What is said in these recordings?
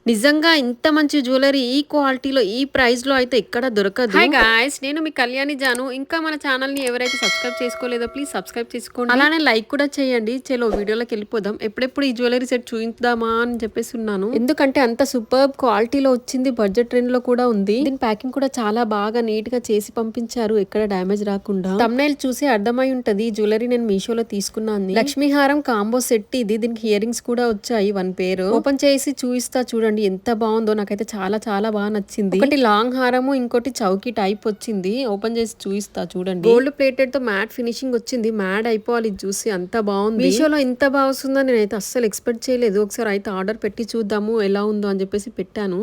నిజంగా ఇంత మంచి జ్యువెలరీ ఈ క్వాలిటీలో, ఈ ప్రైస్‌లో అయితే ఎక్కడ దొరకదు. Hi guys! నేను మీ కళ్యాణి జాను. ఇంకా మన ఛానల్‌ని ఎవరైతే సబ్స్క్రైబ్ చేసుకోలేదో ప్లీజ్ సబ్స్క్రైబ్ చేసుకోండి. అలానే లైక్ కూడా చేయండి. చలో వీడియోలోకెళ్ళిపోదాం. ఎప్పుడెప్పుడు ఈ జ్యువెలరీ సెట్ చూయించుదామా అని చెప్పేసి ఉన్నాను. ఎందుకంటే అంత సూపర్బ్ క్వాలిటీలో వచ్చింది. బడ్జెట్ ట్రెండ్‌లో కూడా ఉంది. దీని ప్యాకింగ్ కూడా చాలా బాగా నీట్‌గా చేసి పంపించారు. ఎక్కడ డ్యామేజ్ రాకుండా. థంబ్‌నెయిల్ చూసి అర్థమై ఉంటది. ఈ జ్యువెలరీ నేను మీషోలో తీసుకున్నాను. లక్ష్మీహారం కాంబో సెట్ ఇది. దీనికి ఇయర్ రింగ్స్ కూడా వచ్చాయి 1 పేరు. ఓపెన్ చేసి చూయిస్తా చూడండి ఎంత బాగుందో. నాకైతే చాలా చాలా బాగా నచ్చింది. ఒకటి లాంగ్ హారము, ఇంకోటి చౌకీ టైప్ వచ్చింది. ఓపెన్ చేసి చూయిస్తా చూడండి. గోల్డ్ ప్లేటెడ్ తో మ్యాట్ ఫినిషింగ్ వచ్చింది. మ్యాడ్ అయిపోవాలి ఇది చూసి, అంత బాగుంది. మీషోలో ఇంత బాగా వస్తుందని నేనైతే అస్సలు ఎక్స్పెక్ట్ చేయలేదు. ఒకసారి అయితే ఆర్డర్ పెట్టి చూద్దాము ఎలా ఉందో అని చెప్పేసి పెట్టాను.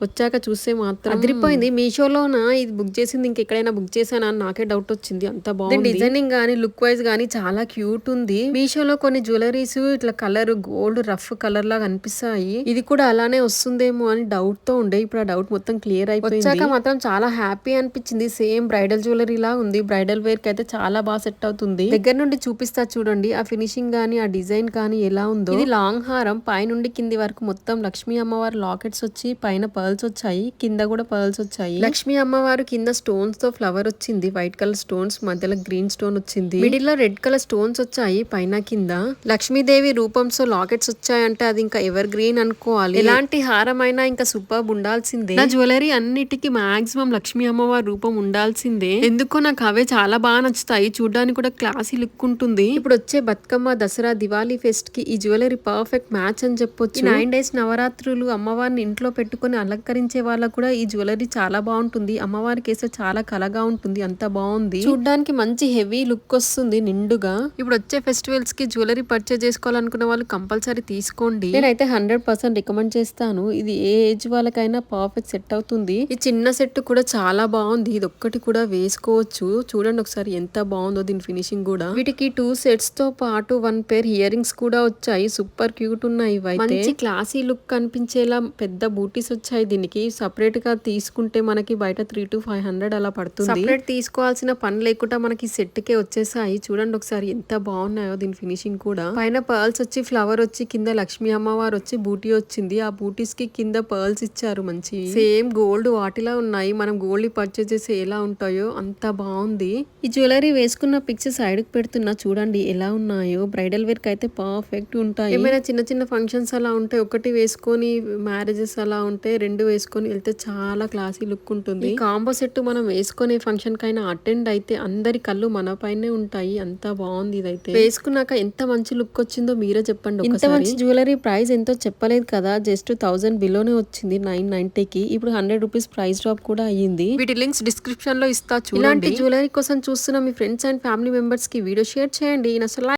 వచ్చాక చూస్తే మాత్రం అదిరిపోయింది. మీషోలోన ఇది బుక్ చేసింది ఇంకెక్కడైనా బుక్ చేశానా అని నాకే డౌట్ వచ్చింది. అంత బాగుంది. డిజైనింగ్ గానీ లుక్ వైజ్ గానీ చాలా క్యూట్ ఉంది. మీషోలో కొన్ని జ్యువెలరీస్ ఇట్లా కలర్ గోల్డ్ రఫ్ కలర్ లాగా అనిపిస్తాయి. ఇది కూడా అలానే వస్తుందేమో అని డౌట్ తో ఉండే. ఇప్పుడు ఆ డౌట్ మొత్తం క్లియర్ అయిపోయింది. వచ్చాక మాత్రం చాలా హ్యాపీ అనిపించింది. సేమ్ బ్రైడల్ జ్యువెలరీ లా ఉంది. బ్రైడల్ వేర్ కి అయితే చాలా బాగా సెట్ అవుతుంది. దగ్గర నుండి చూపిస్తా చూడండి. ఆ ఫినిషింగ్ గానీ ఆ డిజైన్ కానీ ఎలా ఉందో. ఇది లాంగ్ హారం పై నుండి కింది వరకు మొత్తం లక్ష్మీ అమ్మవారి లాకెట్స్ వచ్చి పైన పర్ల్స్ వచ్చాయి. కింద కూడా పర్ల్స్ వచ్చాయి. లక్ష్మీ అమ్మవారు కింద స్టోన్స్ తో ఫ్లవర్ వచ్చింది. వైట్ కలర్ స్టోన్స్, మధ్యలో గ్రీన్ స్టోన్ వచ్చింది. మిడిల్ లో రెడ్ కలర్ స్టోన్స్ వచ్చాయి పైన కింద. లక్ష్మీదేవి రూపంతో లాకెట్స్ వచ్చాయంటే అది ఇంకా ఎవర్ గ్రీన్ అనుకోవాలి. ఎలాంటి హారమైనా ఇంకా సూపర్ ఉండాల్సిందే. నా జ్యువెలరీ అన్నిటికీ మాక్సిమం లక్ష్మీ అమ్మవారి రూపం ఉండాల్సిందే. ఎందుకో నాకు అవే చాలా బాగా నచ్చుతాయి. చూడడానికి కూడా క్లాసీ లుక్ ఉంటుంది. ఇప్పుడు వచ్చే బతుకమ్మ, దసరా, దివాళీ ఫెస్ట్ కి ఈ జ్యువెలరీ పర్ఫెక్ట్ మ్యాచ్ అని చెప్పొచ్చు. 9 days నవరాత్రులు అమ్మవారిని ఇంట్లో పెట్టుకుని అలంకరించే వాళ్ళకు కూడా ఈ జ్యువెలరీ చాలా బాగుంటుంది. అమ్మవారికి వేస్తే చాలా కలగా ఉంటుంది. అంత బాగుంది. చూడడానికి మంచి హెవీ లుక్ వస్తుంది నిండుగా. ఇప్పుడు వచ్చే ఫెస్టివల్స్ కి జ్యువెలరీ పర్చేజ్ చేసుకోవాలనుకున్న వాళ్ళు కంపల్సరీ తీసుకోండి. నేనైతే 100% రికమెండ్ చేస్తాను. ఇది ఏ ఏజ్ వాళ్ళకైనా పర్ఫెక్ట్ సెట్ అవుతుంది. ఈ చిన్న సెట్ కూడా చాలా బాగుంది. ఇది ఒక్కటి కూడా వేసుకోవచ్చు. చూడండి ఒకసారి ఎంత బాగుందో దీని ఫినిషింగ్ కూడా. వీటికి 2 sets తో పాటు 1 pair ఇయర్ రింగ్స్ కూడా వచ్చాయి. సూపర్ క్యూట్ ఉన్నాయి. ఇవైతే మంచి క్లాసీ లుక్ కనిపించేలా పెద్ద బూటీస్ వచ్చాయి. దీనికి సపరేట్ గా తీసుకుంటే మనకి బయట 300 to 500 అలా పడుతుంది. సపరేట్ తీసుకోవాల్సిన పని లేకుండా మనకి సెట్ కే వచ్చేసాయి. చూడండి ఒకసారి ఎంత బాగున్నాయో దీని ఫినిషింగ్ కూడా. పైన పర్ల్స్ వచ్చి ఫ్లవర్ వచ్చి కింద లక్ష్మీ అమ్మవారు వచ్చి బూటీ వచ్చింది. ఆ బూటీస్ కి కింద పర్ల్స్ ఇచ్చారు. మంచి సేమ్ గోల్డ్ వాటిలా ఉన్నాయి. మనం గోల్డ్ పర్చేజ్ చేసి ఎలా ఉంటాయో అంత బాగుంది. ఈ జ్యువెలరీ వేసుకున్న పిక్స్ సైడ్ కి పెడుతున్నా చూడండి ఎలా ఉన్నాయో. బ్రైడల్ వేర్ కి అయితే పర్ఫెక్ట్ ఉంటాయి. ఏమైనా చిన్న చిన్న ఫంక్షన్స్ అలా ఉంటే ఒకటి వేసుకొని, మ్యారేజెస్ అలా ఉంటే 2 వేసుకొని వెళ్తే చాలా క్లాసీ లుక్ ఉంటుంది. ఈ కాంబో సెట్ మనం వేసుకునే ఫంక్షన్ కైనా అటెండ్ అయితే అందరి కళ్ళు మన పైనే ఉంటాయి. అంత బాగుంది. ఇదైతే వేసుకున్నాక ఎంత మంచి లుక్ వచ్చిందో మీరే చెప్పండి. ఇంత మంచి జ్యువెలరీ ప్రైస్ ఎంతో చెప్పలేదు కదా, జస్ట్ 1000 బిలోనే వచ్చింది 990కి. ఇప్పుడు 100 రూపీస్ ప్రైస్ డ్రాప్ కూడా అయ్యింది. వీటి లింక్స్ డిస్క్రిప్షన్ లో ఇస్తా చూడండి. ఇలాంటి జ్యువెలరీ కోసం చూస్తున్న మీ ఫ్రెండ్స్ అండ్ ఫ్యామిలీ మెంబర్స్ కి వీడియో షేర్ చేయండి. అసలు